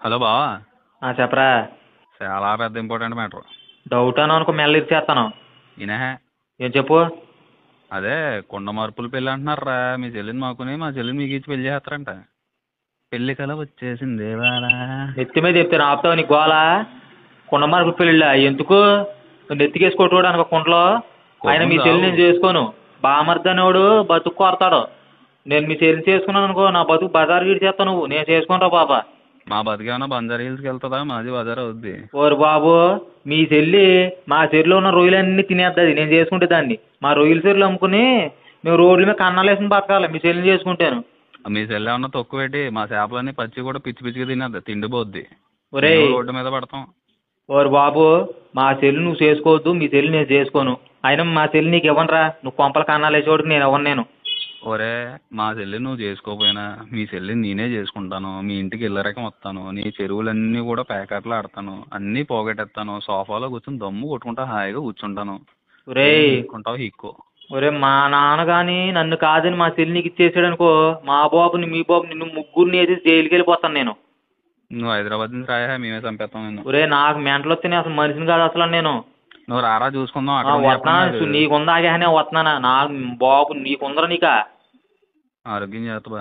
Hello బావా. చెప్పరా. చాలా పెద్ద ఇంపార్టెంట్ మ్యాటర్. డౌట్ అని అనుకో మెల్ల ఇచ్చేస్తాను. ఈయనే. ఏం చెప్పు. అదే కుండ మార్పులు పెళ్ళి అంటున్నారా, మీ చెల్లిని మాకుని మా చెల్లిని మీకు ఇచ్చి పెళ్లి చేస్తారంట. పెళ్లి కల వచ్చేసింది వాళ్ళ. నెత్తి మీద చెప్తాను ఆపుతావు నీ గోళ. కుండ మార్పు పెళ్ళిళ్ళ ఎందుకు నెత్తికేసుకోవటోడు అనుకో కుండలో. ఆయన మీ చెల్లి నేను చేసుకోను. బామర్ది అనేవాడు బతుకు కొడతాడు. నేను మీ చెల్లి చేసుకున్నాను అనుకో నా బతుకు బజారు గీడి చేస్తావు నువ్వు. నేను చేసుకుంటావు పాప. మా బతికేమన్నా బంజారా హిల్స్కి వెళ్తుందా? మాది బజార్ అవుద్ది. ఓరు బాబు, మీ చెల్లి మా చెల్లిలో ఉన్న రొయ్యలన్నీ తినేస్తుంది. నేను చేసుకుంటే దాన్ని మా రొయ్యల చెరువులు అమ్ముకుని మేము రోడ్ల మీద కన్నాలు వేసుకుని బతకాలి మీ చెల్లిని చేసుకుంటాను. మీ చెల్లి ఏమన్నా తక్కువ పెట్టి మా చేపలన్నీ పచ్చి కూడా పిచ్చి పిచ్చిగా తినేద్ది, తిండిపోద్ది. ఒరే రోడ్డు మీద పడతాం. ఓరు బాబు, మా చెల్లి నువ్వు చేసుకోవద్దు, మీ చెల్లి నేను చేసుకోను. అయినా మా చెల్లి నీకు ఇవ్వనరా. నువ్వు కొంపల కన్నాలు వేసేవాడికి నేను ఇవ్వను. నేను ఒరే మా చెల్లి నువ్వు చేసుకోపోయినా మీ చెల్లిని నేనే చేసుకుంటాను. మీ ఇంటికి ఇల్లరకం వస్తాను. నీ చెరువులన్నీ కూడా ప్యాకెట్లు ఆడతాను, అన్నీ పోగొట్టేస్తాను. సోఫాలో కూర్చొని దమ్ము కొట్టుకుంటా హాయిగా కూర్చుంటాను. ఒరే కుంటావు హిక్కో. ఒరే మా నాన్న కానీ నన్ను కాదని మా చెల్లి నీకు ఇచ్చేసాడు అనుకో, మా బాబుని మీ బాబు నిన్ను ముగ్గురిని వేసి జైలుకి వెళ్ళిపోతాను నేను. నువ్వు హైదరాబాద్ నుంచి రాయా, మేమే చంపేస్తాం నేను. ఒరే నాకు మెంటలు వస్తే నేను అసలు మనిషిని కాదు అసలు నేను. నువ్వు రారా చూసుకుందాం. వస్తున్నాను నీకుందా ఆగానే వస్తున్నానా. నా బాబు నీకుందరా నీకా. ఆరోగ్యం చేస్తా.